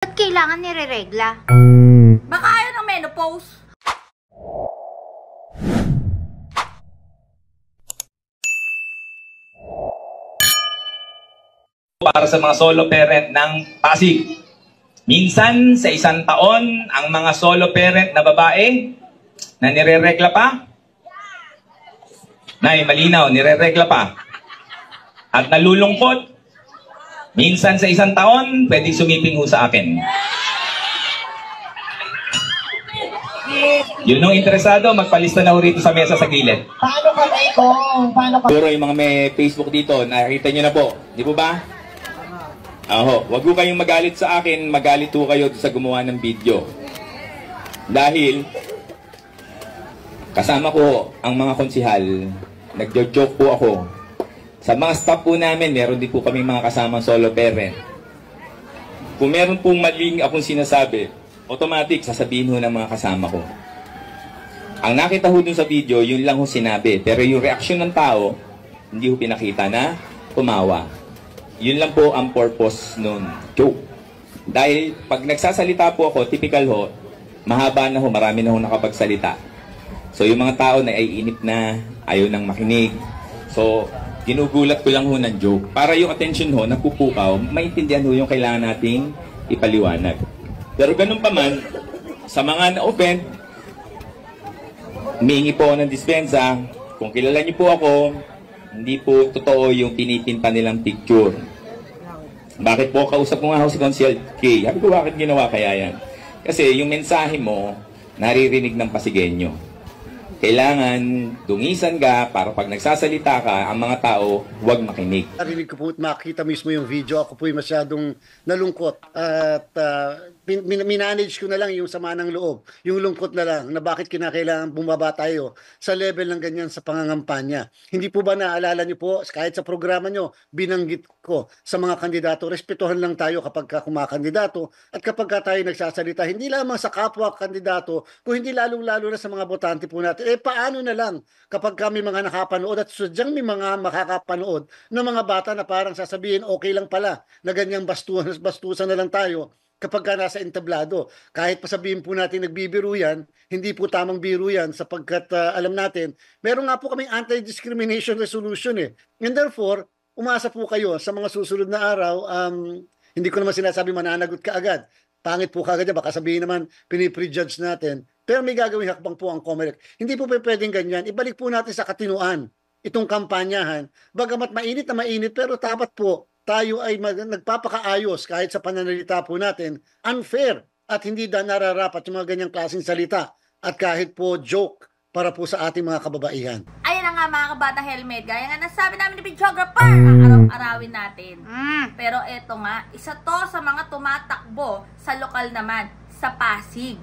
Ba't kailangan nireregla? Baka ayaw ng menopause. Para sa mga solo parent ng Pasig. Minsan sa isang taon, ang mga solo parent na babae na nireregla pa. Nay, malinaw, nireregla pa. At nalulungkot. Minsan sa isang taon, pwedeng sumiping ho sa akin. Yun ang interesado, magpalista na ho rito sa mesa sa gilid. Paano ka, Eko? Paano ka? Siguro yung mga may Facebook dito, nakikita nyo na po. Di po ba? Aho, wag ko kayong magalit sa akin, magalit ho kayo sa gumawa ng video. Dahil, kasama ko ang mga konsihal, nagjo-joke po ako. Sa mga staff po namin, meron din po kami mga kasamang solo parent. Kung meron pong maling akong sinasabi, automatic sasabihin ho ng mga kasama ko. Ang nakita ho dun sa video, yun lang ho sinabi. Pero yung reaksyon ng tao, hindi ho pinakita na tumawa. Yun lang po ang purpose nun. Joke. Dahil pag nagsasalita po ako, typical ho, mahaba na ho, marami na ho nakapagsalita. So yung mga tao na ay inip na, ayaw nang makinig. So, ginugulat ko lang ho ng joke. Para yung attention ho, napupukaw, maintindihan ho yung kailangan nating ipaliwanag. Pero ganun pa man, sa mga na-offend, humihingi po ako ng dispensa. Kung kilala niyo po ako, hindi po totoo yung pinipinta nilang picture. Bakit po? Kausap ko nga ako si Consiel K. Sabi ko, bakit ginawa kaya yan? Kasi yung mensahe mo, naririnig ng Pasigenyo. Kailangan dungisan ka para pag nagsasalita ka, ang mga tao huwag makinig. Narinig ko po at makita mismo yung video. Ako po'y masyadong nalungkot at minanage ko na lang yung sama ng loob. Yung lungkot na lang na bakit kinakailangan bumaba tayo sa level ng ganyan sa pangangampanya. Hindi po ba naalala niyo po, kahit sa programa niyo, binanggit ko sa mga kandidato, respetuhan lang tayo kapag kumakandidato at kapag tayo nagsasalita, hindi lamang sa kapwa kandidato, kung hindi lalong-lalo na sa mga botante po natin. Paano na lang kapag kami mga nakapanood at sadyang may mga makakapanood ng mga bata na parang sasabihin okay lang pala na ganyang bastusan na lang tayo kapag ka nasa entablado. Kahit pa sabihin po natin nagbibiro yan, hindi po tamang biro yan sapagkat alam natin, meron nga po kaming anti-discrimination resolution And therefore, umasa po kayo sa mga susunod na araw, hindi ko naman sinasabi mananagot ka agad. Pangit po kagad yan, baka sabihin naman piniprejudge natin. Pero may gagawin hakbang po ang COMELEC. Hindi po pwedeng ganyan. Ibalik po natin sa katinuan itong kampanyahan. Bagamat mainit na mainit, pero dapat po tayo ay nagpapakaayos kahit sa pananalita po natin. Unfair at hindi nararapat yung mga ganyang klaseng salita. At kahit po joke para po sa ating mga kababaihan. Ayan na nga mga kabata helmet. Gaya nga nasabi namin ni videographer, ang araw-arawin natin. Pero eto nga, isa to sa mga tumatakbo sa lokal naman, sa Pasig.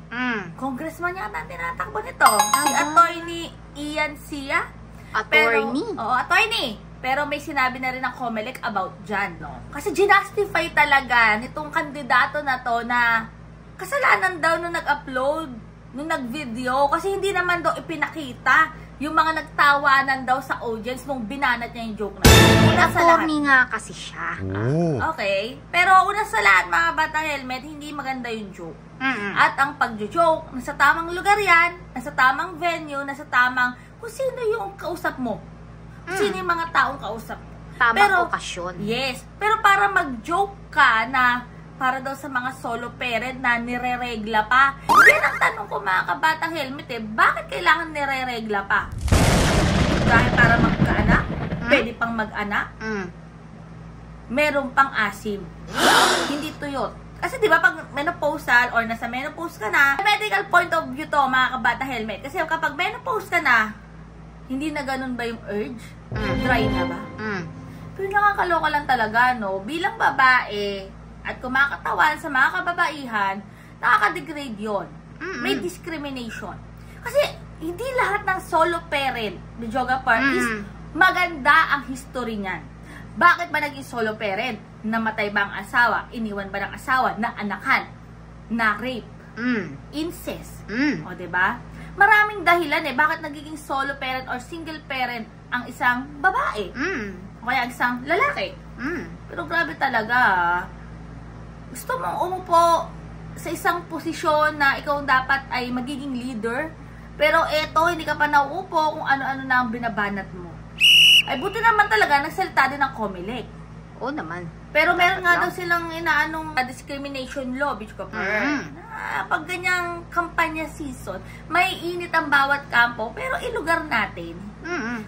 Congressman yata ang tinatakbo nito. Si Attorney Ian Sia. Attorney? Oo, attorney. Pero may sinabi na rin ng COMELEC about dyan, no? Kasi ginastify talaga nitong kandidato na to na kasalanan daw nung nag-upload, nung nag-video. Kasi hindi naman daw ipinakita yung mga nagtawanan daw sa audience nung binanat niya yung joke na. Attorney nga kasi siya. Okay. Pero una sa lahat, mga bata helmet, hindi maganda yung joke. At ang pag-joke, nasa tamang lugar yan, nasa tamang venue, nasa tamang kung sino yung kausap mo. Kung sino yung mga taong kausap mo. Tamang okasyon. Yes. Pero para mag-joke ka na para daw sa mga solo parent na nireregla pa. Yan ang tanong ko mga kabatang helmet bakit kailangan nireregla pa? Dahil para magkaanak? Pwede pang mag-anak? Meron pang asim. Hindi tuyot. Kasi di ba pag menopausal or nasa menopause ka na, medical point of view to mga kabatang helmet. Kasi kapag menopause ka na, hindi na ganun ba yung urge? Dry na ba? Pero nakakaloka lang talaga, no? Bilang babae, at kumakatawan sa mga kababaihan, nakaka-degrade yun. May discrimination. Kasi, hindi lahat ng solo parent, videographer, is maganda ang history niyan. Bakit ba naging solo parent? Namatay ba ang asawa? Iniwan ba ng asawa? Naanakan? Na-rape? Incest? O, diba? Maraming dahilan bakit nagiging solo parent or single parent ang isang babae. O kaya ang isang lalaki. Pero grabe talaga, gusto mong umupo sa isang posisyon na ikaw dapat ay magiging leader, pero eto, hindi ka pa nauupo kung ano-ano na ang binabanat mo. Ay, buti naman talaga, nagsalita din ng COMELEC. Oo naman. Pero meron nga lang. daw silang inaanong discrimination law, bitch ko pa. Pag ganyang kampanya season, may init ang bawat kampo, pero ilugar natin.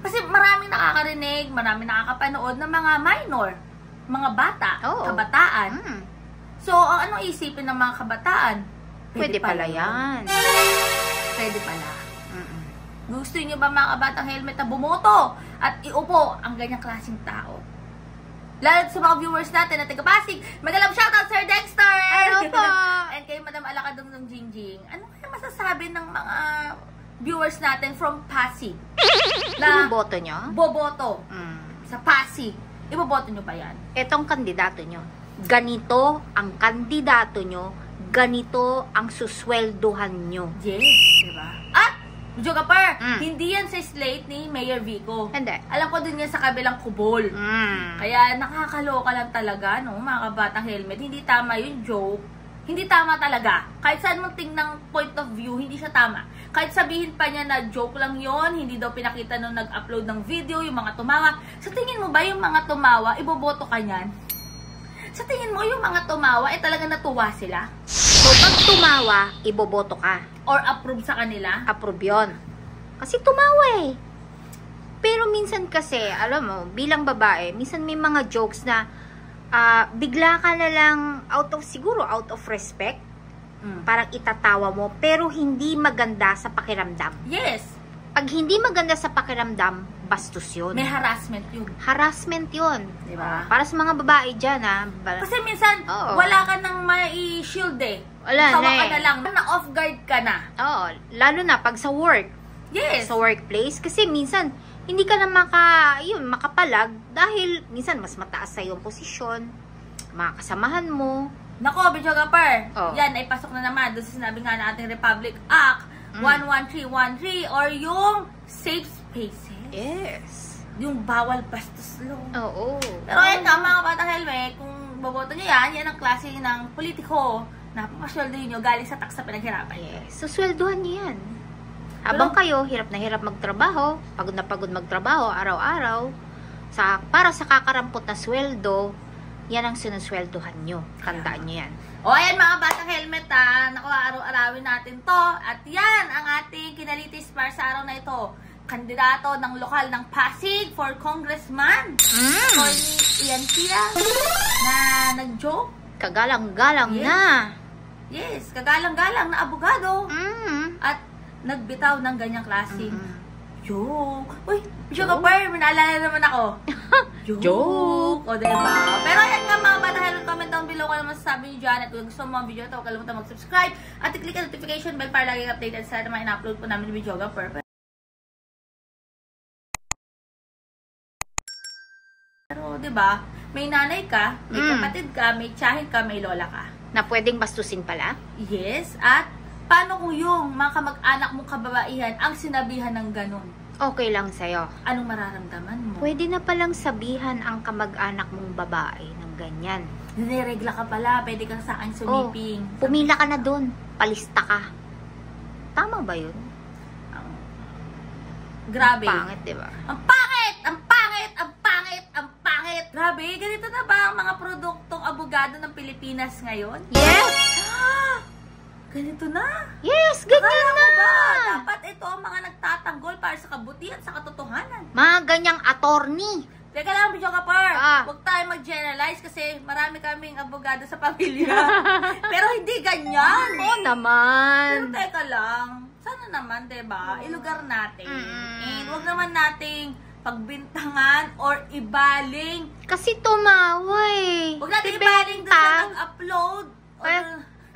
Kasi maraming nakakarinig, maraming nakakapanood ng mga minor, mga bata, kabataan. So, anong isipin ng mga kabataan? Pwede pala yan. Pwede pala. Gusto niyo ba mga kabatang helmet na bumoto at iupo ang ganyang klaseng tao? Lalo sa mga viewers natin na taga-Pasig, magalang shoutout Sir Dexter! Hello po! And kay Madam Alakadong ng Jingjing. Ano kaya masasabi ng mga viewers natin from Pasig? Sino boto nyo? Boboto sa Pasig. Iboboto nyo ba yan? Etong kandidato nyo. Ganito ang kandidato nyo. Ganito ang suswelduhan nyo. Yes, diba? At, Jogapar, hindi yan sa slate ni Mayor Vico. Hindi. Alam ko din yan sa kabilang kubol. Kaya nakakaloka lang talaga, no, mga kabatang helmet. Hindi tama yung joke. Hindi tama talaga. Kahit saan mong tingnang point of view, hindi siya tama. Kahit sabihin pa niya na joke lang yon, hindi daw pinakita nung nag-upload ng video, yung mga tumawa. Sa tingin mo ba yung mga tumawa, iboboto ka niyan? Sa tingin mo yung mga tumawa, talaga natuwa sila? So, pag tumawa, iboboto ka. Or approve sa kanila? Approve yun. Kasi tumawa eh. Pero minsan kasi, alam mo, bilang babae, minsan may mga jokes na bigla ka na lang siguro out of respect, parang itatawa mo, pero hindi maganda sa pakiramdam. Yes. Pag hindi maganda sa pakiramdam, bastos yun. May harassment yun. Harassment yun. Diba? Para sa mga babae dyan, Kasi minsan, wala ka nang mai-shield eh. Wala Tawa na ka eh. na lang. Na-off guard ka na. Oo. Lalo na pag sa work. Yes. Sa workplace. Kasi minsan, hindi ka na makapalag dahil minsan mas mataas sa iyong posisyon. Mga kasamahan mo. Nako, Bichogapar. Oh. Yan ay pasok na naman doon sa sinabi nga na ating Republic Act 11313 or yung safe spaces. Yes. Yung bawal bastos law. Oo. Pero ayun nga mga batang helmet, kung boboto nyo yan ang klase ng politiko na papasweldo nyo galing sa tax na pinaghirapan. Yes. So, sweldohan niyo yan. Habang kayo, hirap na hirap magtrabaho, pagod na pagod magtrabaho, araw-araw, para sa kakarampot na sweldo, yan ang sinusweldohan nyo. Tandaan nyo yan. O ayan mga batang helmet naku, araw-arawin natin to. At yan ang ating kinalitis para sa araw na ito. Kandidato ng lokal ng Pasig for congressman. Attorney Ian Tia na nag-joke. Kagalang-galang na. Yes, kagalang-galang na abogado. At nagbitaw ng ganyang klaseng joke. Uy, Jogapar, minaalala naman ako. Joke. O, diba? Pero ayan nga mga bata, comment down below kung ano masasabi nyo dyan. At kung gusto mo mga video ito, huwag kalimutan mag-subscribe. At i-click ang notification bell para laging updated sa naman in-upload po namin ni Jogapar. Pero, diba, may nanay ka, may kapatid ka, may tiyahin ka, may lola ka. Na pwedeng bastusin pala? Yes, at paano kung yung mga kamag-anak mong kababaihan ang sinabihan ng ganun? Okay lang sa'yo. Anong mararamdaman mo? Pwede na palang sabihan ang kamag-anak mong babae ng ganyan. Niregla ka pala, pwede kang sa akin sumiping. Pumila ka na dun. Palista ka. Tama ba yun? Grabe. Pangit, diba? Ang pangit! Ang pangit! Ang pangit! Ang pangit! Grabe, ganito na ba ang mga produktong abogado ng Pilipinas ngayon? Yes! Ganito na? Yes, ganyan Akala na! mo ba? Dapat ito ang mga nagtatanggol para sa kabutihan, sa katotohanan. Mga ganyang attorney. Teka lang, Bichogapar. Ah. Huwag tayo mag-generalize kasi marami kaming abogado sa pamilya. Pero hindi ganyan. Oo naman. Pero teka lang, sana naman, diba? Ilugar natin. And huwag naman nating pagbintangan or ibaling. Kasi tumawa eh. Huwag natin Si ibaling doon Benta. sa nag-upload.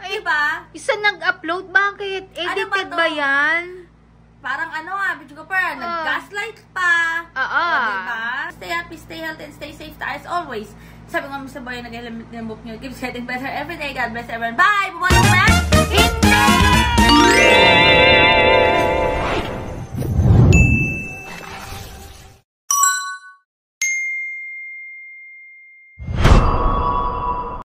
Ay, Diba? isa nag-upload? Bakit? Ano ba Edited to? ba yan? Parang Bichogapar, nag-gaslight pa. Oo. O, diba? Stay happy, stay healthy, and stay safe as always. Sabi nga mo sa bayan, nag-helmet ng book nyo. Keep getting better every day. God bless everyone. Bye! Bye!